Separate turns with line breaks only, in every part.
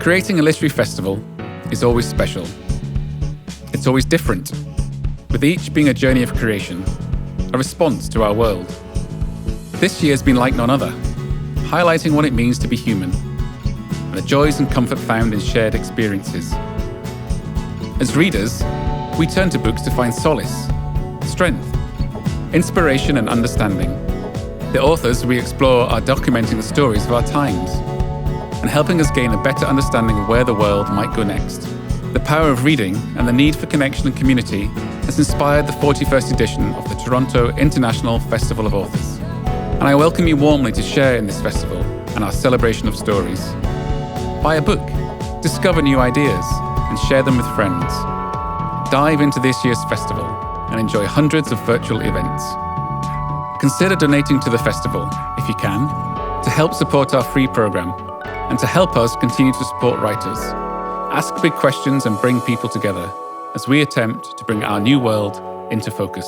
Creating a literary festival is always special. It's always different, with each being a journey of creation, a response to our world. This year has been like none other, highlighting what it means to be human, and the joys and comfort found in shared experiences. As readers, we turn to books to find solace, strength, inspiration and understanding. The authors we explore are documenting the stories of our times and helping us gain a better understanding of where the world might go next. The power of reading and the need for connection and community has inspired the 41st edition of the Toronto International Festival of Authors. And I welcome you warmly to share in this festival and our celebration of stories. Buy a book, discover new ideas, and share them with friends. Dive into this year's festival and enjoy hundreds of virtual events. Consider donating to the festival, if you can, to help support our free program and to help us continue to support writers. Ask big questions and bring people together as we attempt to bring our new world into focus.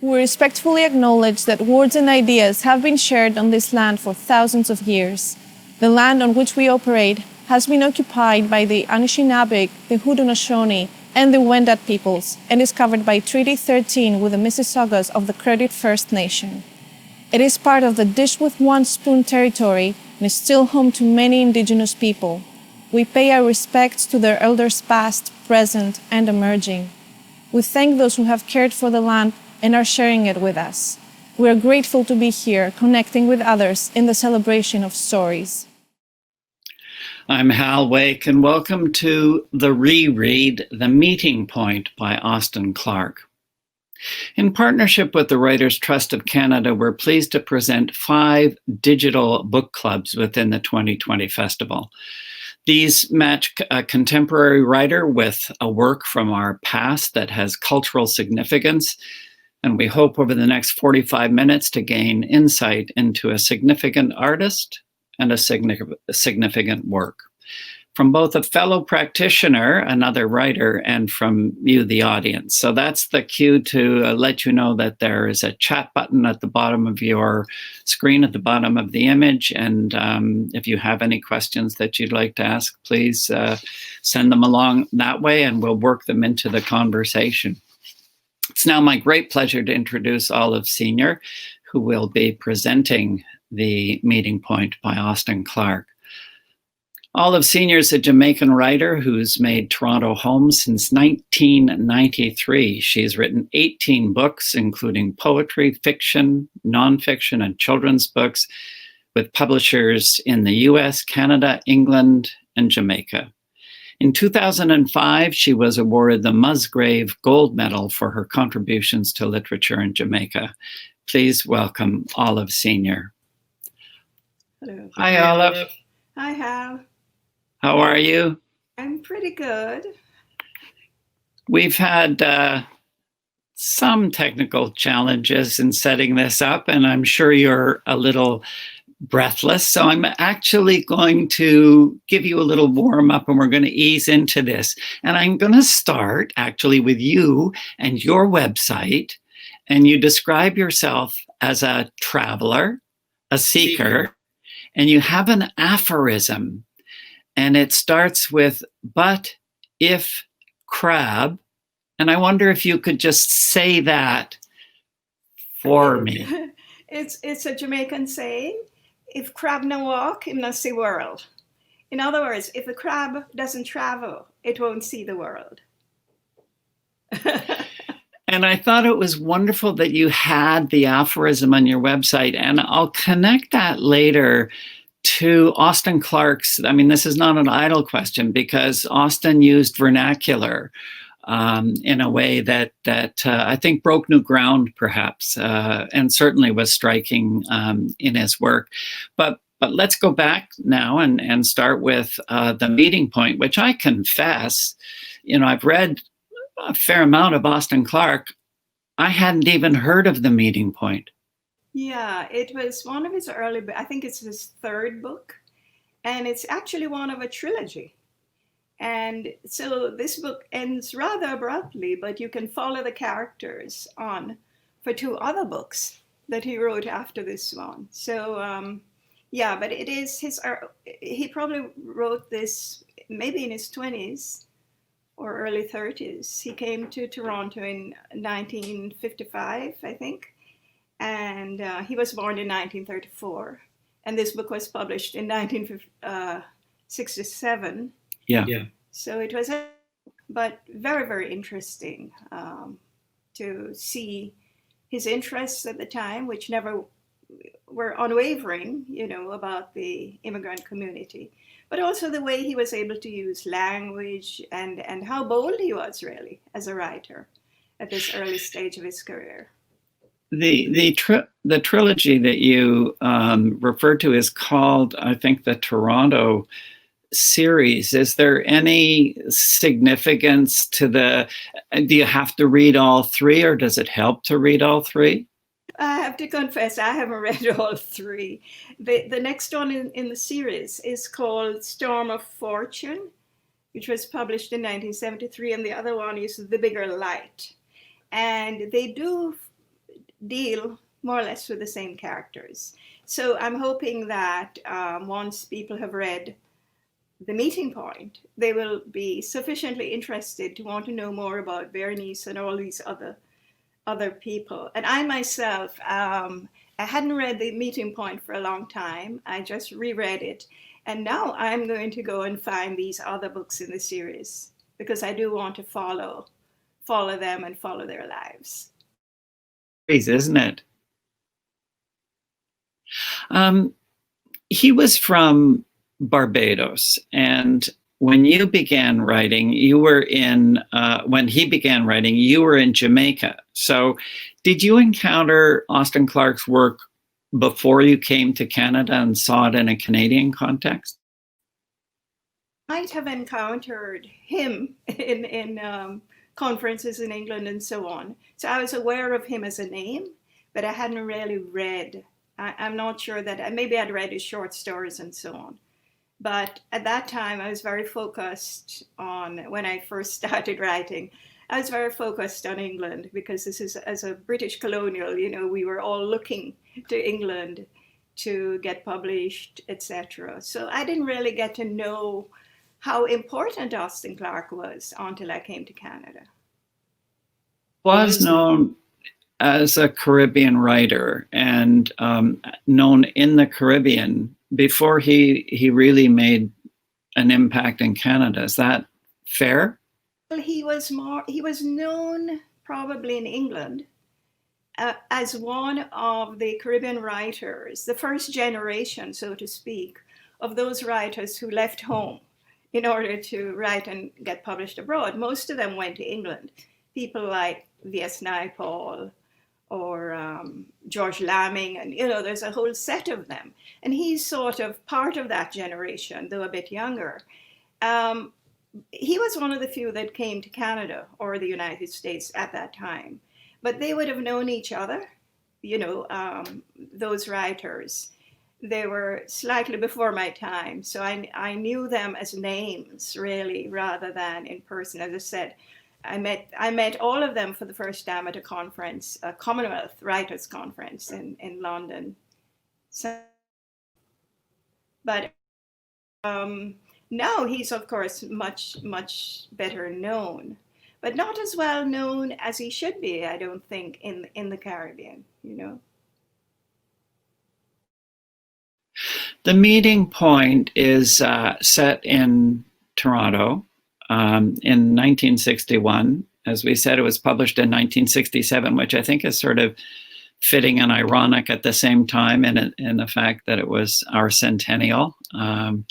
We respectfully acknowledge that words and ideas have been shared on this land for thousands of years. The land on which we operate has been occupied by the Anishinaabe, the Haudenosaunee, and the Wendat peoples, and is covered by Treaty 13 with the Mississaugas of the Credit First Nation. It is part of the Dish with One Spoon territory and is still home to many Indigenous people. We pay our respects to their elders past, present, and emerging. We thank those who have cared for the land and are sharing it with us. We are grateful to be here, connecting with others in the celebration of stories.
I'm Hal Wake, and welcome to the reread, The Meeting Point by Austin Clarke. In partnership with the Writers' Trust of Canada, we're pleased to present 5 digital book clubs within the 2020 festival. These match a contemporary writer with a work from our past that has cultural significance, and we hope over the next 45 minutes to gain insight into a significant artist and a significant work. From both a fellow practitioner, another writer, and from you, the audience. So that's the cue to let you know that there is a chat button at the bottom of your screen, at the bottom of the image. And if you have any questions that you'd like to ask, please send them along that way and we'll work them into the conversation. It's now my great pleasure to introduce Olive Senior, who will be presenting The Meeting Point by Austin Clarke. Olive Senior is a Jamaican writer who's made Toronto home since 1993. She's written 18 books, including poetry, fiction, nonfiction, and children's books, with publishers in the US, Canada, England, and Jamaica. In 2005, she was awarded the Musgrave Gold Medal for her contributions to literature in Jamaica. Please welcome Olive Senior.
Hello.
Hi, Olive.
Hi, Hal.
How are you?
I'm pretty good.
We've had some technical challenges in setting this up, and I'm sure you're a little breathless. So I'm actually going to give you a little warm up and we're going to ease into this. And I'm going to start actually with you and your website. And you describe yourself as a traveler, a seeker, and you have an aphorism. And it starts with, but if crab. And I wonder if you could just say that for me.
It's a Jamaican saying, if crab no walk, it must see world. In other words, if the crab doesn't travel, it won't see the world.
And I thought it was wonderful that you had the aphorism on your website, and I'll connect that later to Austin Clarke's. I mean, this is not an idle question because Austin used vernacular in a way that I think broke new ground, perhaps, and certainly was striking in his work. But let's go back now and start with The Meeting Point, which I confess, I've read a fair amount of Austin Clarke. I hadn't even heard of The Meeting Point.
Yeah, it was one of his early, I think it's his 3rd book, and it's actually one of a trilogy. And so this book ends rather abruptly, but you can follow the characters on for 2 other books. that he wrote after this one. So yeah, but it is his. He probably wrote this maybe in his 20s or early 30s. He came to Toronto in 1955, I think, and he was born in 1934. And this book was published in 1967.
Yeah.
So it was, but very, very interesting to see his interests at the time, which never were unwavering, about the immigrant community, but also the way he was able to use language and how bold he was really as a writer at this early stage of his career.
The trilogy that you referred to is called, I think, the Toronto series. Is there any significance to do you have to read all three, or does it help to read all three?
I have to confess, I haven't read all three. The next one in the series is called Storm of Fortune, which was published in 1973, and the other one is The Bigger Light. And they do deal more or less with the same characters. So I'm hoping that once people have read The Meeting Point, they will be sufficiently interested to want to know more about Bernice and all these other people. And I myself, I hadn't read The Meeting Point for a long time. I just reread it. And now I'm going to go and find these other books in the series because I do want to follow them and follow their lives.
Isn't it? He was from Barbados, and when you began writing, when he began writing, you were in Jamaica. So did you encounter Austin Clarke's work before you came to Canada and saw it in a Canadian context?
I might have encountered him in conferences in England and so on. So I was aware of him as a name, but I hadn't really read. I'm not sure that, maybe I'd read his short stories and so on. But at that time, I was very focused on, when I first started writing, I was very focused on England because this is, as a British colonial, we were all looking to England to get published, etc. So I didn't really get to know how important Austin Clarke was until I came to Canada.
Was known as a Caribbean writer and known in the Caribbean before he really made an impact in Canada. Is that fair?
Well, he was known probably in England as one of the Caribbean writers, the first generation, so to speak, of those writers who left home in order to write and get published abroad. Most of them went to England. People like V.S. Naipaul or George Lamming, and there's a whole set of them. And he's sort of part of that generation, though a bit younger. He was one of the few that came to Canada or the United States at that time. But they would have known each other, those writers. They were slightly before my time, so I knew them as names, really, rather than in person. As I said, I met all of them for the first time at a conference, a Commonwealth Writers' Conference in London. So, but now he's, of course, much, much better known, but not as well known as he should be, I don't think, in the Caribbean,
The Meeting Point is set in Toronto in 1961. As we said, it was published in 1967, which I think is sort of fitting and ironic at the same time in the fact that it was our centennial. Can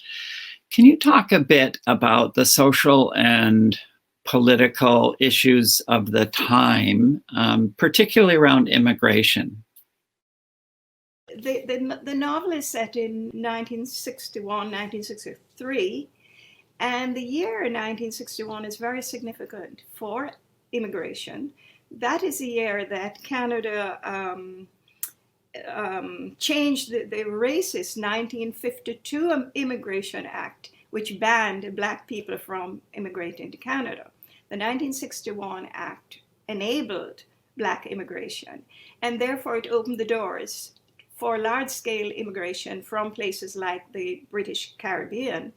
you talk a bit about the social and political issues of the time, particularly around immigration?
The novel is set in 1961, 1963, and the year 1961 is very significant for immigration. That is the year that Canada changed the racist 1952 Immigration Act, which banned Black people from immigrating to Canada. The 1961 Act enabled Black immigration. And therefore, it opened the doors for large-scale immigration from places like the British Caribbean,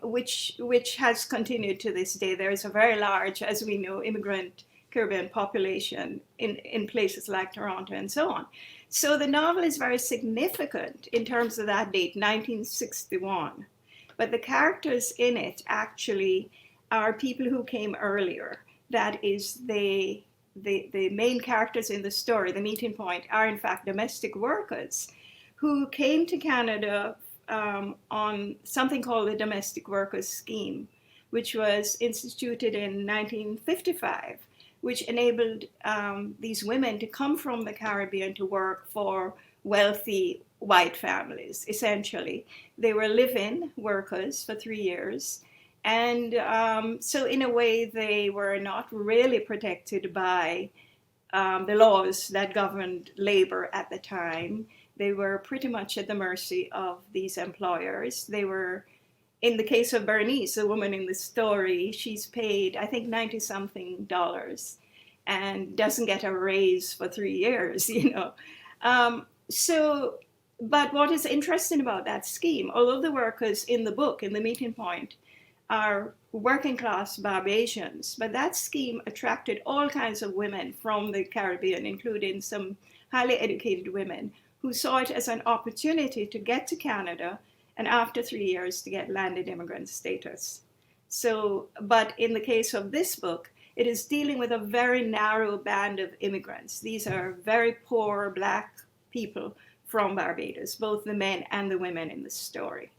which has continued to this day. There is a very large, as we know, immigrant Caribbean population in places like Toronto and so on. So the novel is very significant in terms of that date, 1961. But the characters in it actually are people who came earlier. That is, the main characters in the story, the meeting point, are in fact domestic workers who came to Canada on something called the Domestic Workers Scheme, which was instituted in 1955, which enabled these women to come from the Caribbean to work for wealthy white families, essentially. They were live-in workers for 3 years. And so in a way, they were not really protected by the laws that governed labor at the time. They were pretty much at the mercy of these employers. They were, in the case of Bernice, the woman in the story, she's paid, I think, $90-something and doesn't get a raise for 3 years, you know. But what is interesting about that scheme, although the workers in the book, in the meeting point, are working class Barbadians, but that scheme attracted all kinds of women from the Caribbean, including some highly educated women who saw it as an opportunity to get to Canada and after 3 years to get landed immigrant status. So, but in the case of this book, it is dealing with a very narrow band of immigrants. These are very poor Black people from Barbados, both the men and the women in the story.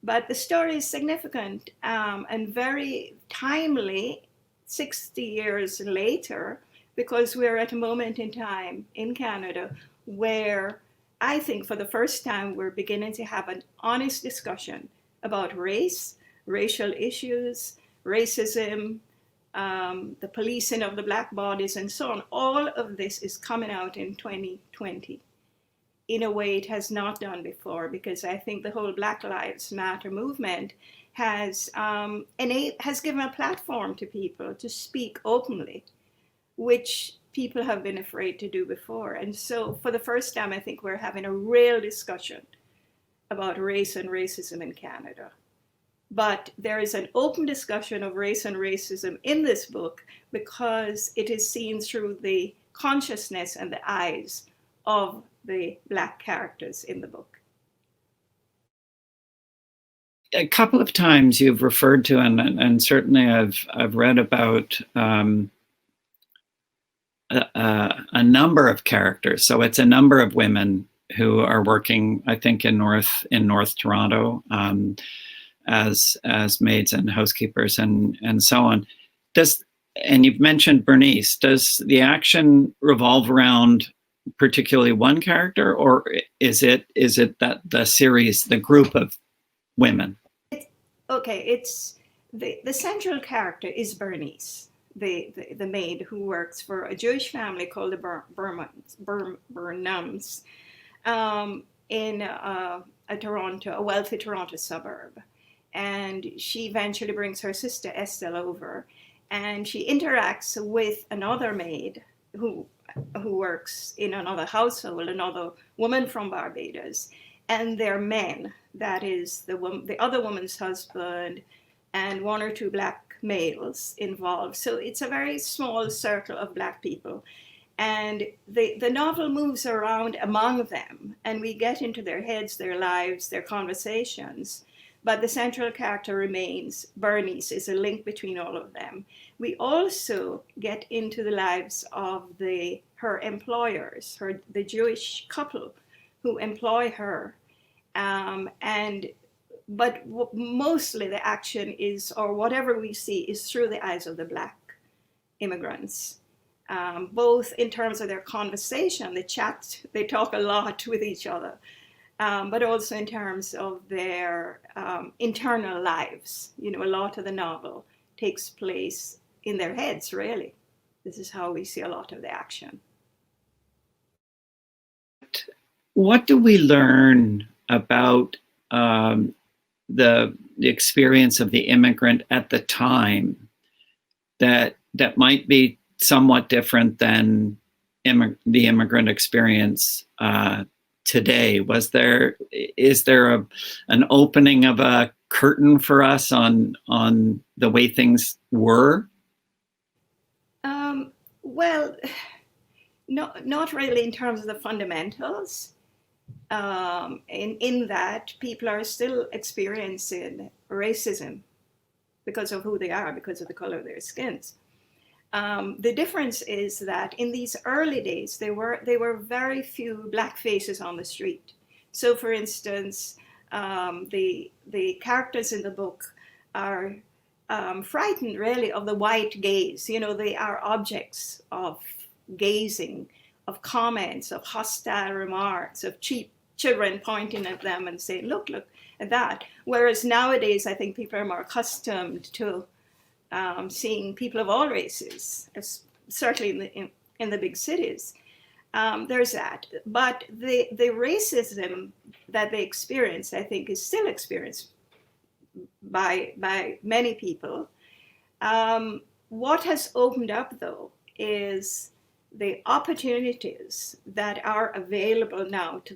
But the story is significant and very timely 60 years later, because we're at a moment in time in Canada where I think for the first time we're beginning to have an honest discussion about race, racial issues, racism, the policing of the Black bodies and so on. All of this is coming out in 2020. In a way it has not done before, because I think the whole Black Lives Matter movement has given a platform to people to speak openly, which people have been afraid to do before. And so for the first time, I think we're having a real discussion about race and racism in Canada. But there is an open discussion of race and racism in this book because it is seen through the consciousness and the eyes of the Black characters in the book.
A couple of times you've referred to, and certainly I've read about a number of characters. So it's a number of women who are working, I think, in North Toronto as maids and housekeepers and so on. And you've mentioned Bernice. Does the action revolve around particularly one character, or is it that the series, the group of women?
It's the central character is Bernice, the maid who works for a Jewish family called the Burnhams in a wealthy Toronto suburb. And she eventually brings her sister Estelle over, and she interacts with another maid who works in another household, another woman from Barbados, and their men, that is the other woman's husband and one or two Black males involved. So it's a very small circle of Black people. And the novel moves around among them, and we get into their heads, their lives, their conversations. But the central character remains Bernice, is a link between all of them. We also get into the lives of her employers, the Jewish couple who employ her. But mostly the action is, or whatever we see, is through the eyes of the Black immigrants. Both in terms of their conversation, the chat, they talk a lot with each other. But also in terms of their internal lives. You know, a lot of the novel takes place in their heads, really. This is how we see a lot of the action.
What do we learn about the experience of the immigrant at the time that might be somewhat different than the immigrant experience today. Is there an opening of a curtain for us on the way things were?
Well, not really in terms of the fundamentals. In that people are still experiencing racism because of who they are, because of the color of their skins. The difference is that in these early days, there were very few Black faces on the street. So, for instance, the characters in the book are frightened, really, of the white gaze. You know, they are objects of gazing, of comments, of hostile remarks, of children pointing at them and saying, look at that. Whereas nowadays, I think people are more accustomed to seeing people of all races, certainly in the big cities. There's that. But the racism that they experience, I think, is still experienced by many people. What has opened up, though, is the opportunities that are available now to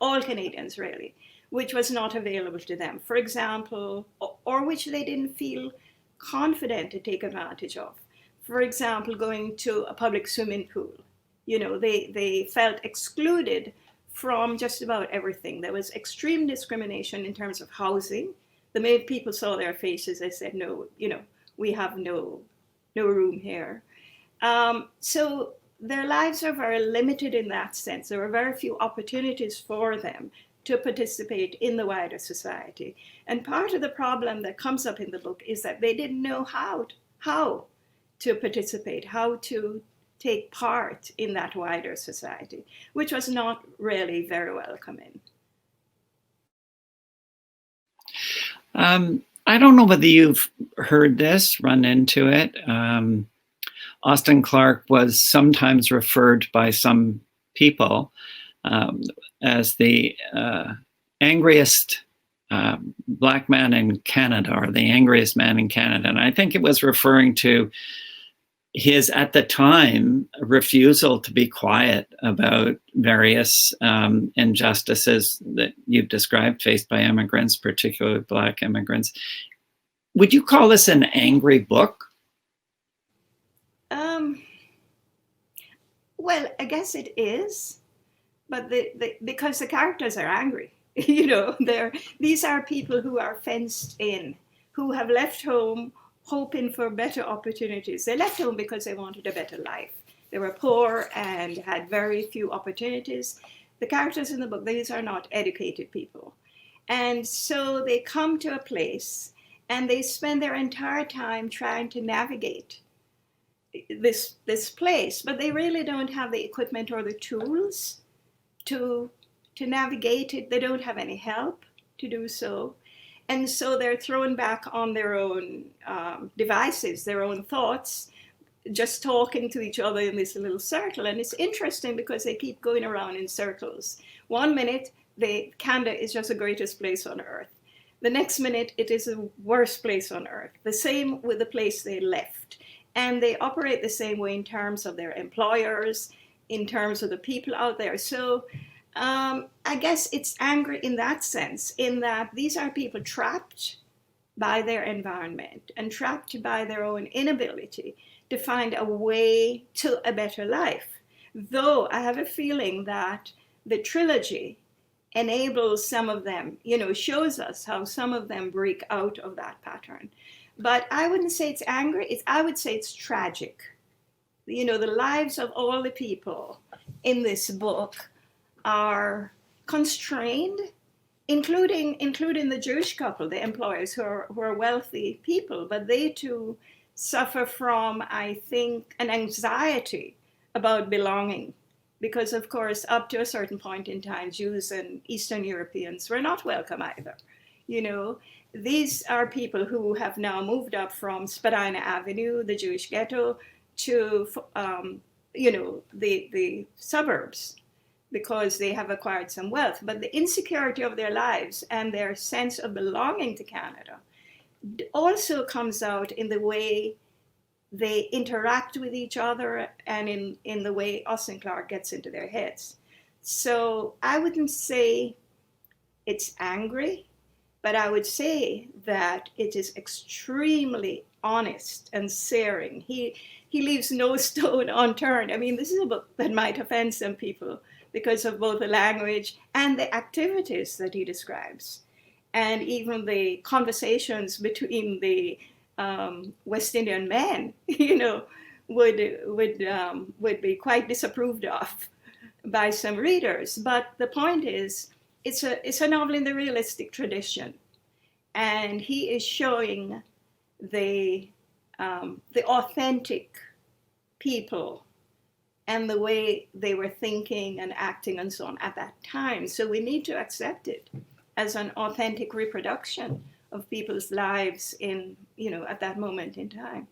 all Canadians, really, which was not available to them, for example, or which they didn't feel confident to take advantage of. For example, going to a public swimming pool. You know, they felt excluded from just about everything. There was extreme discrimination in terms of housing. The minute people saw their faces, they said, no, you know, we have no room here. So their lives are very limited in that sense. There were very few opportunities for them to participate in the wider society. And part of the problem that comes up in the book is that they didn't know how to participate, how to take part in that wider society, which was not really very welcoming.
I don't know whether you've heard this, run into it. Austin Clarke was sometimes referred by some people as the angriest Black man in Canada, or the angriest man in Canada. And I think it was referring to his, at the time, refusal to be quiet about various injustices that you've described faced by immigrants, particularly Black immigrants. Would you call this an angry book?
Well, I guess it is, but because the characters are angry. You know, these are people who are fenced in, who have left home hoping for better opportunities. They left home because they wanted a better life. They were poor and had very few opportunities. The characters in the book, these are not educated people. And so they come to a place and they spend their entire time trying to navigate this place, but they really don't have the equipment or the tools to navigate it. They don't have any help to do so. And so they're thrown back on their own devices, their own thoughts, just talking to each other in this little circle. And it's interesting because they keep going around in circles. 1 minute, Canada is just the greatest place on earth. The next minute, it is the worst place on earth. The same with the place they left. And they operate the same way in terms of their employers, in terms of the people out there. So I guess it's angry in that sense, in that these are people trapped by their environment and trapped by their own inability to find a way to a better life. Though I have a feeling that the trilogy enables some of them, you know, shows us how some of them break out of that pattern. But I wouldn't say it's angry, I would say it's tragic. You know, the lives of all the people in this book are constrained, including the Jewish couple, the employers who are wealthy people, but they too suffer from, I think, an anxiety about belonging. Because of course, up to a certain point in time, Jews and Eastern Europeans were not welcome either. You know, these are people who have now moved up from Spadina Avenue, the Jewish ghetto, to, you know, the suburbs, because they have acquired some wealth. But the insecurity of their lives and their sense of belonging to Canada also comes out in the way they interact with each other, and in the way Austin Clarke gets into their heads. So I wouldn't say it's angry, but I would say that it is extremely honest and searing. He leaves no stone unturned. I mean, this is a book that might offend some people because of both the language and the activities that he describes, and even the conversations between the West Indian men, would be quite disapproved of by some readers. But the point is, it's a novel in the realistic tradition, and he is showing the authentic people and the way they were thinking and acting and so on at that time. So we need to accept it as an authentic reproduction of people's lives in, at that moment in time.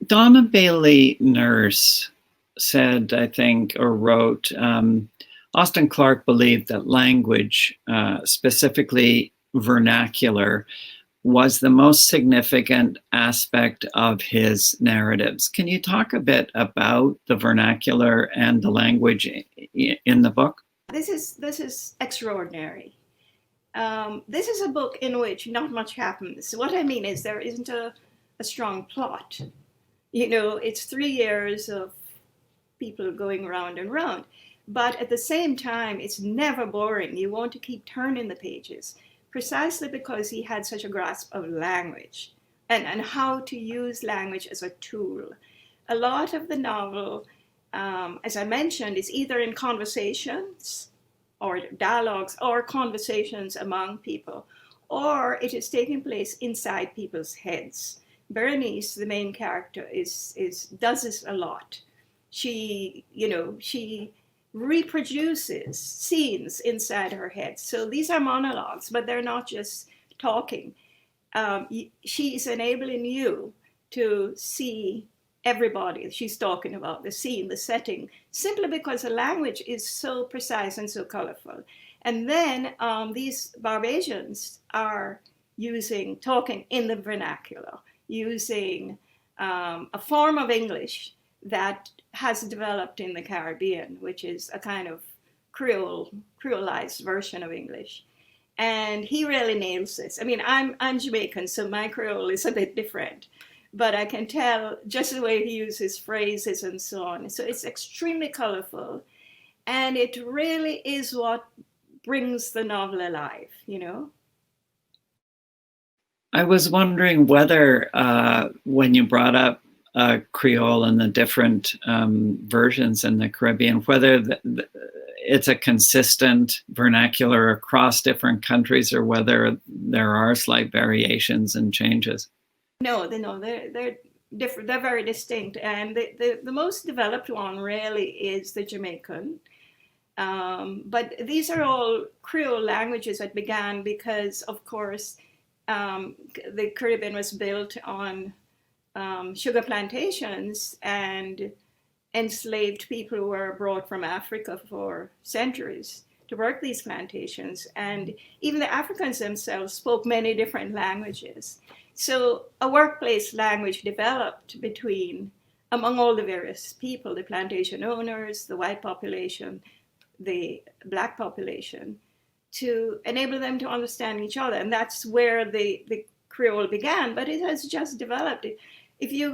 Donna Bailey Nurse said, I think, or wrote, Austin Clarke believed that language, specifically vernacular, was the most significant aspect of his narratives. Can you talk a bit about the vernacular and the language in the book?
This is extraordinary. This is a book in which not much happens. What I mean is there isn't a strong plot. It's 3 years of people going round and round, but at the same time, it's never boring. You want to keep turning the pages, precisely because he had such a grasp of language and how to use language as a tool. A lot of the novel, as I mentioned, is either in conversations or dialogues or conversations among people, or it is taking place inside people's heads. Berenice, the main character, does this a lot. She reproduces scenes inside her head. So these are monologues, but they're not just talking. She's enabling you to see everybody she's talking about, the scene, the setting, simply because the language is so precise and so colorful. And then these Barbadians are talking in the vernacular, using a form of English that has developed in the Caribbean, which is a kind of Creolized version of English. And he really nails this. I mean, I'm Jamaican, so my Creole is a bit different, but I can tell just the way he uses phrases and so on. So it's extremely colorful, and it really is what brings the novel alive,
I was wondering whether, when you brought up Creole and the different versions in the Caribbean, whether it's a consistent vernacular across different countries, or whether there are slight variations and changes.
No, they're different. They're very distinct, and the most developed one really is the Jamaican. But these are all Creole languages that began because, of course, the Caribbean was built on sugar plantations, and enslaved people were brought from Africa for centuries to work these plantations. And even the Africans themselves spoke many different languages. So a workplace language developed among all the various people, the plantation owners, the white population, the Black population, to enable them to understand each other. And that's where the Creole began, but it has just developed.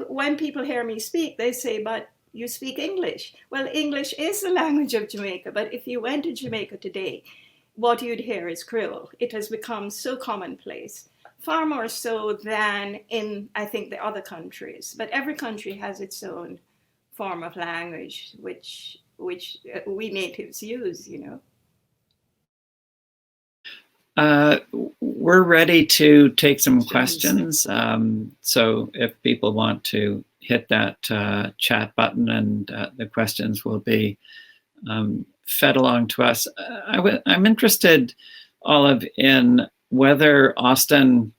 When people hear me speak, they say, but you speak English. Well, English is the language of Jamaica, but if you went to Jamaica today, what you'd hear is Creole. It has become so commonplace, far more so than in, I think, the other countries. But every country has its own form of language, which we natives use,
We're ready to take some questions. So if people want to hit that chat button, and the questions will be fed along to us. I'm interested, Olive, in whether Austin,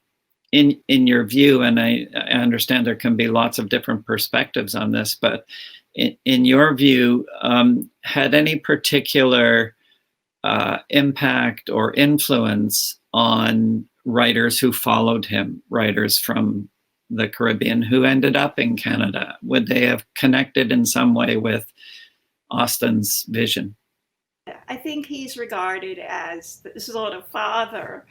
in your view, and I understand there can be lots of different perspectives on this, but in your view, had any particular impact or influence on writers who followed him, writers from the Caribbean who ended up in Canada? Would they have connected in some way with Austin's vision?
I think he's regarded as the sort of father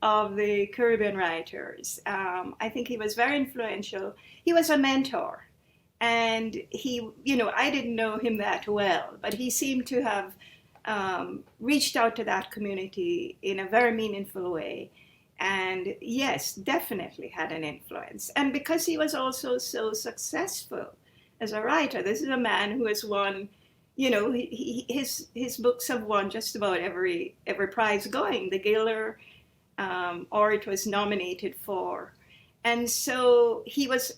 of the Caribbean writers. I think he was very influential. He was a mentor. And he, I didn't know him that well, but he seemed to have reached out to that community in a very meaningful way. And yes, definitely had an influence. And because he was also so successful as a writer, this is a man who has won, his books have won just about every prize going. The Giller, or it was nominated for. And so he was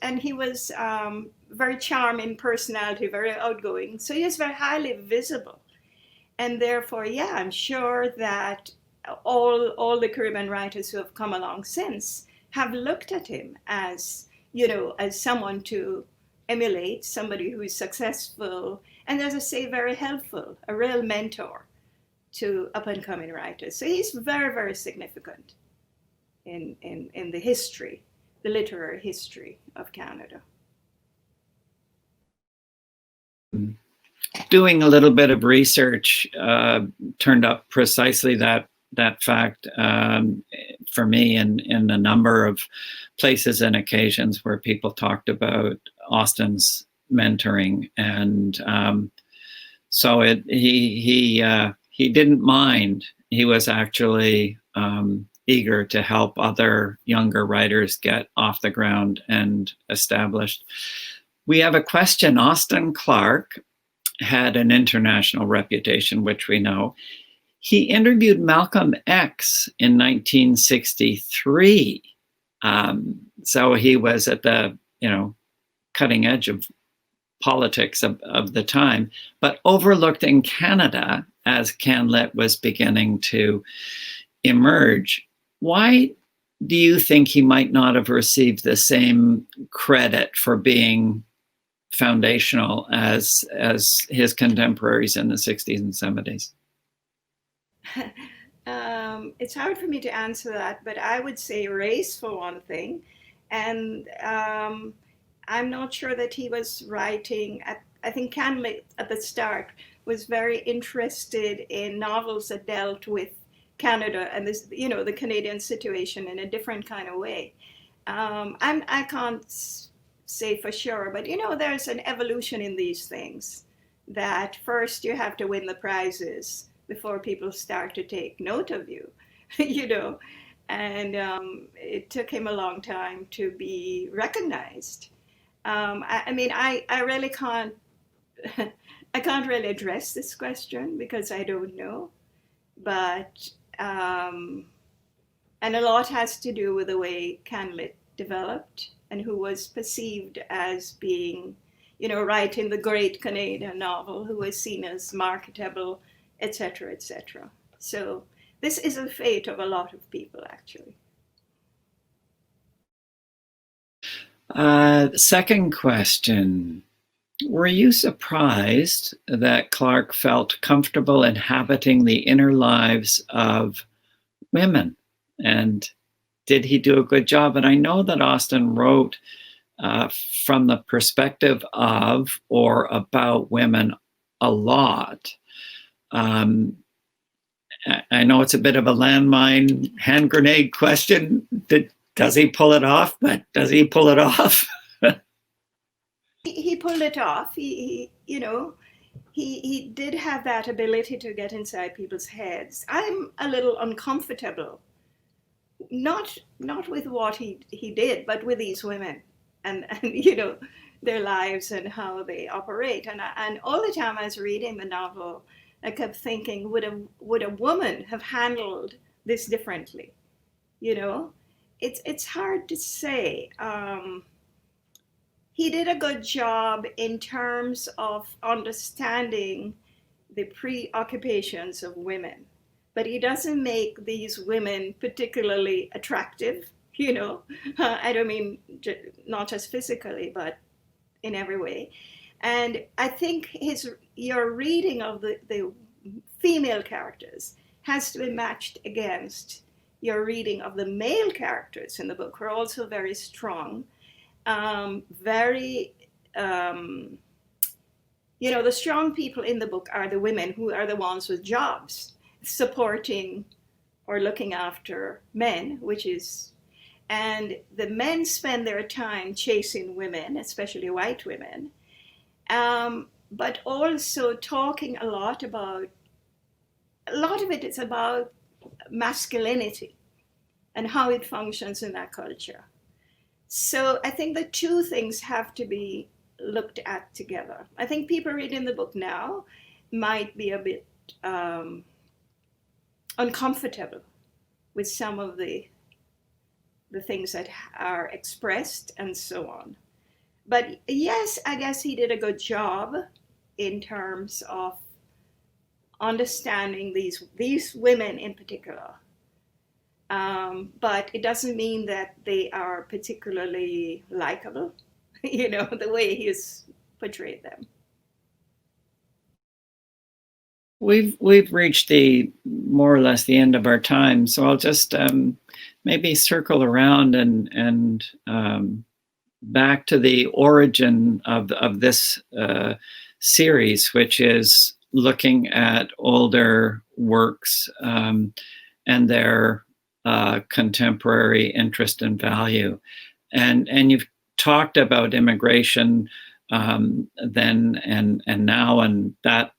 very charming personality, very outgoing. So he was very highly visible. And therefore, yeah, I'm sure that all the Caribbean writers who have come along since have looked at him as, as someone to emulate, somebody who is successful, and as I say, very helpful, a real mentor to up-and-coming writers. So he's very, very significant in the history, the literary history of Canada.
Doing a little bit of research turned up precisely that fact for me in a number of places and occasions where people talked about Austin's mentoring, and so he didn't mind. He was actually eager to help other younger writers get off the ground and established. We have a question. Austin Clarke had an international reputation, which we know. He interviewed Malcolm X in 1963. So he was at the, cutting edge of politics of the time, but overlooked in Canada as CanLit was beginning to emerge. Why do you think he might not have received the same credit for being foundational as his contemporaries in the 60s and 70s?
It's hard for me to answer that, but I would say race for one thing. And I'm not sure that he was writing I think CanLit at the start was very interested in novels that dealt with Canada and this, the Canadian situation in a different kind of way. I can't say for sure, but there's an evolution in these things, that first you have to win the prizes before people start to take note of you, and it took him a long time to be recognized. I really can't, I can't really address this question because I don't know, but, and a lot has to do with the way CanLit developed and who was perceived as being, writing the great Canadian novel, who was seen as marketable, etc., etc. So this is the fate of a lot of people, actually.
Second question. Were you surprised that Clarke felt comfortable inhabiting the inner lives of women? And did he do a good job? And I know that Austin wrote from the perspective of or about women a lot. I know it's a bit of a landmine, hand grenade question. Does he pull it off? But does he pull it off?
He pulled it off. He did have that ability to get inside people's heads. I'm a little uncomfortable, not with what he did, but with these women and their lives and how they operate. And all the time I was reading the novel, I kept thinking, would a woman have handled this differently? It's hard to say. He did a good job in terms of understanding the preoccupations of women, but he doesn't make these women particularly attractive, I don't mean not just physically, but in every way. And I think your reading of the female characters has to be matched against your reading of the male characters in the book were also very strong. Very, the strong people in the book are the women who are the ones with jobs, supporting or looking after men, and the men spend their time chasing women, especially white women, but also talking a lot of it is about masculinity and how it functions in that culture. So I think the two things have to be looked at together. I think people reading the book now might be a bit uncomfortable with some of the things that are expressed and so on. But yes, I guess he did a good job in terms of understanding these women in particular. But it doesn't mean that they are particularly likable, the way he's portrayed them.
We've reached the more or less the end of our time, so I'll just maybe circle around and back to the origin of this series, which is looking at older works and their contemporary interest and value. And you've talked about immigration then and now, and that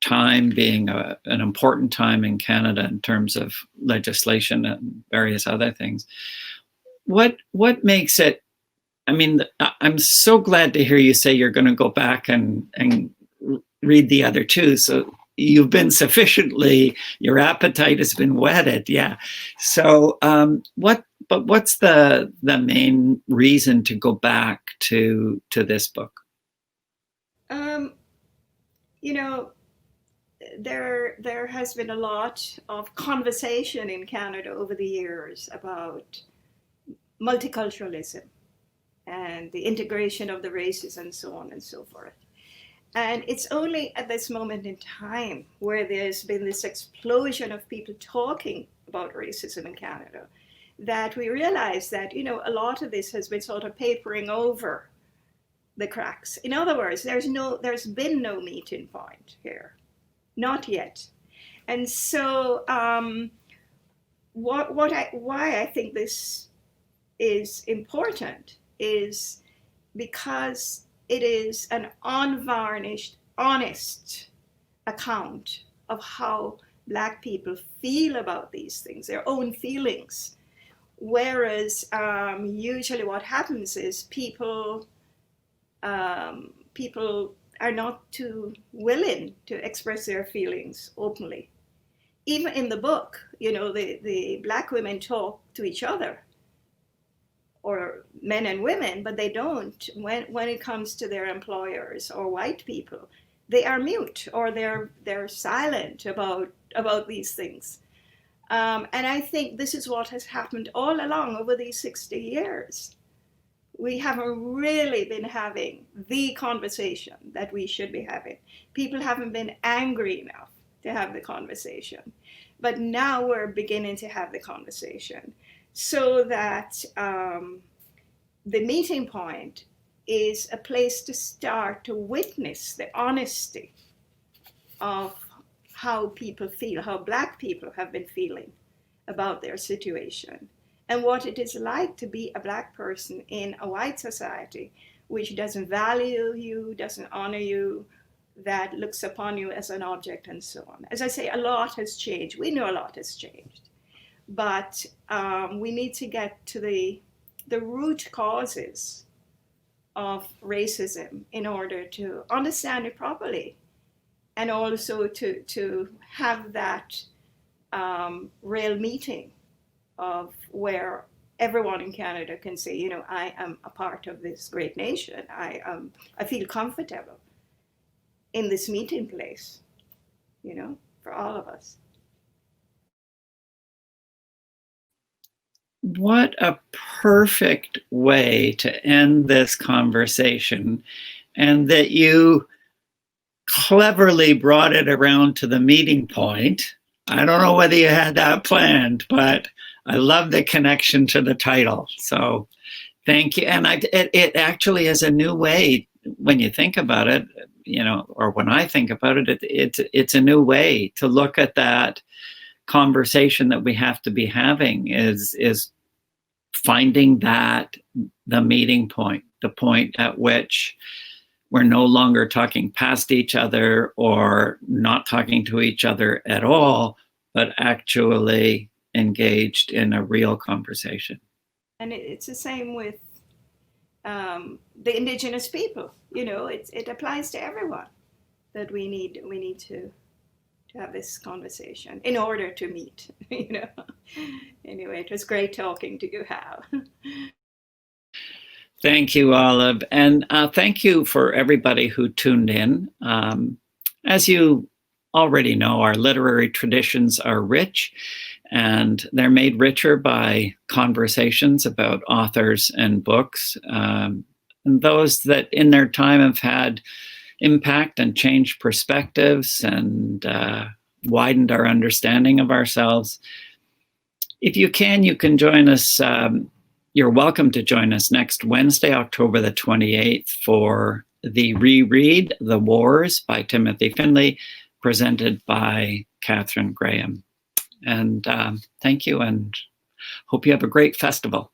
time being an important time in Canada in terms of legislation and various other things. What makes it, I mean, I'm so glad to hear you say you're going to go back and read the other two. So you've been sufficiently, your appetite has been whetted. Yeah. So what's the main reason to go back to this book?
There has been a lot of conversation in Canada over the years about multiculturalism and the integration of the races and so on and so forth. And it's only at this moment in time where there's been this explosion of people talking about racism in Canada that we realize that, a lot of this has been sort of papering over the cracks. In other words, there's been no meeting point here. Not yet. And so why I think this is important is because it is an unvarnished, honest account of how Black people feel about these things, their own feelings. Whereas usually what happens is people are not too willing to express their feelings openly. Even in the book, the Black women talk to each other, or men and women, but they don't when it comes to their employers or white people. They are mute, or they're silent about these things. And I think this is what has happened all along over these 60 years. We haven't really been having the conversation that we should be having. People haven't been angry enough to have the conversation. But now we're beginning to have the conversation so that the meeting point is a place to start to witness the honesty of how people feel, how Black people have been feeling about their situation, and what it is like to be a Black person in a white society which doesn't value you, doesn't honor you, that looks upon you as an object and so on. As I say, a lot has changed. We know a lot has changed. But we need to get to the root causes of racism in order to understand it properly, and also to have that real meeting of where everyone in Canada can say, I am a part of this great nation. I feel comfortable in this meeting place, for all of us.
What a perfect way to end this conversation, and that you cleverly brought it around to the meeting point. I don't know whether you had that planned, but I love the connection to the title. So thank you. And it actually is a new way when you think about it, or when I think about it, it's a new way to look at that conversation that we have to be having is finding that the meeting point, the point at which we're no longer talking past each other or not talking to each other at all, but actually engaged in a real conversation.
And it's the same with the indigenous people. It applies to everyone that we need to have this conversation in order to meet. Anyway, it was great talking to you, Hal.
Thank you, Olive. And thank you for everybody who tuned in. As you already know, our literary traditions are rich, and they're made richer by conversations about authors and books, and those that in their time have had impact and changed perspectives and widened our understanding of ourselves. If you can join us. You're welcome to join us next Wednesday, October the 28th, for the reread, The Wars by Timothy Finley, presented by Catherine Graham. And thank you, and hope you have a great festival.